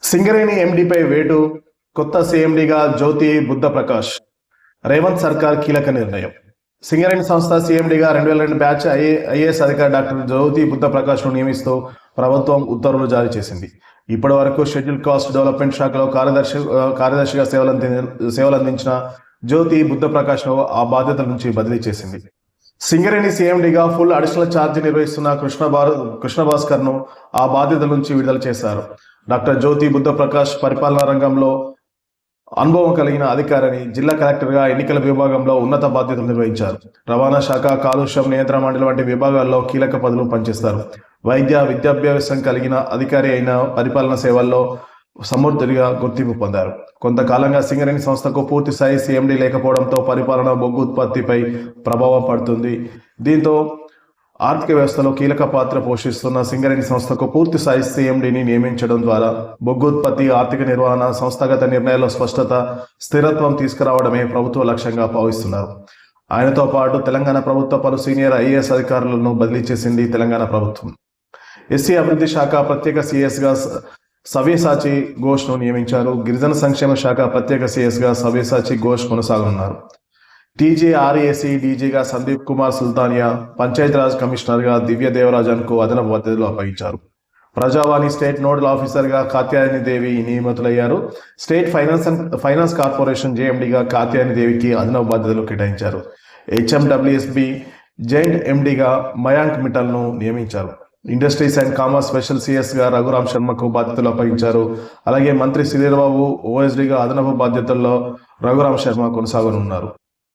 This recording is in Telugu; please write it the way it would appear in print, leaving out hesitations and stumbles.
సింగరేణి ఎండీపై వేటు, కొత్త సీఎండీగా జ్యోతి బుద్ధప్రకాష్. రేవంత్ సర్కార్ కీలక నిర్ణయం. సింగరేణి సంస్థ సీఎండీగా 2002 బ్యాచ్ ఐఏఎస్ అధికారి డాక్టర్ జ్యోతి బుద్ధప్రకాష్ను నియమిస్తూ ప్రభుత్వం ఉత్తర్వులు జారీ చేసింది. ఇప్పటి వరకు షెడ్యూల్ కాస్ట్ డెవలప్మెంట్ శాఖలో కార్యదర్శిగా సేవలందించిన జ్యోతి బుద్ధప్రకాష్ను ఆ బాధ్యతల నుంచి బదిలీ చేసింది. సింగరేణి సీఎండీగా ఫుల్ అడిషనల్ ఛార్జీ నిర్వహిస్తున్న కృష్ణభాస్కర్ను ఆ బాధ్యతల నుంచి విడుదల చేశారు. డాక్టర్ జ్యోతి బుద్ధప్రకాష్ పరిపాలనా రంగంలో అనుభవం కలిగిన అధికారిని జిల్లా కలెక్టర్గా ఎన్నికల విభాగంలో ఉన్నత బాధ్యతలు నిర్వహించారు. రవాణా శాఖ, కాలుష్యం నియంత్రణ మండలి వంటి విభాగాల్లో కీలక పదవులు పనిచేస్తారు. విద్యాభ్యాసం కలిగిన అధికారి అయిన పరిపాలనా సేవల్లో సమర్థుడిగా గుర్తింపు పొందారు. కొంతకాలంగా సింగరేణి సంస్థకు పూర్తి స్థాయి సీఎండీ లేకపోవడంతో పరిపాలన, బొగ్గు ఉత్పత్తిపై ప్రభావం పడుతుంది. దీంతో ఆర్థిక వ్యవస్థలో కీలక పాత్ర పోషిస్తున్న సింగరేణి సంస్థకు పూర్తి స్థాయి సీఎండీని నియమించడం ద్వారా బొగ్గు ఉత్పత్తి, ఆర్థిక నిర్వహణ, సంస్థాగత నిర్ణయాల్లో స్పష్టత, స్థిరత్వం తీసుకురావడమే ప్రభుత్వ లక్ష్యంగా భావిస్తున్నారు. ఆయనతో పాటు తెలంగాణ ప్రభుత్వ పలు సీనియర్ ఐఏఎస్ అధికారులను బదిలీ చేసింది తెలంగాణ ప్రభుత్వం. ఎస్సీ అభివృద్ధి శాఖ ప్రత్యేక సిఎస్గా సవ్యసాచి ఘోష్ను నియమించారు. గిరిజన సంక్షేమ శాఖ ప్రత్యేక సిఎస్గా సవ్యసాచి ఘోష్ కొనసాగనున్నారు. టీజేఆర్ఏసీ డీజీగా సందీప్ కుమార్ సుల్తానియా, పంచాయతీరాజ్ కమిషనర్గా దివ్య దేవరాజన్కు అదనపు బాధ్యతలు అప్పగించారు. ప్రజావాణి స్టేట్ నోడల్ ఆఫీసర్గా కాత్యాయని దేవి నియమితులయ్యారు. స్టేట్ ఫైనాన్స్ కార్పొరేషన్ జేఎండీగా కాత్యాయని దేవికి అదనపు బాధ్యతలు కేటాయించారు. హెచ్ఎండబ్ల్యూఎస్బి జైంట్ ఎండీగా మయాంక్ మిట్టల్ను నియమించారు. ఇండస్ట్రీస్ అండ్ కామర్స్ స్పెషల్ సిఎస్గా రఘురామ్ శర్మకు బాధ్యతలు అప్పగించారు. అలాగే మంత్రి శ్రీధర్బాబు ఓఎస్డీగా అదనపు బాధ్యతల్లో రఘురామ్ శర్మ కొనసాగనున్నారు.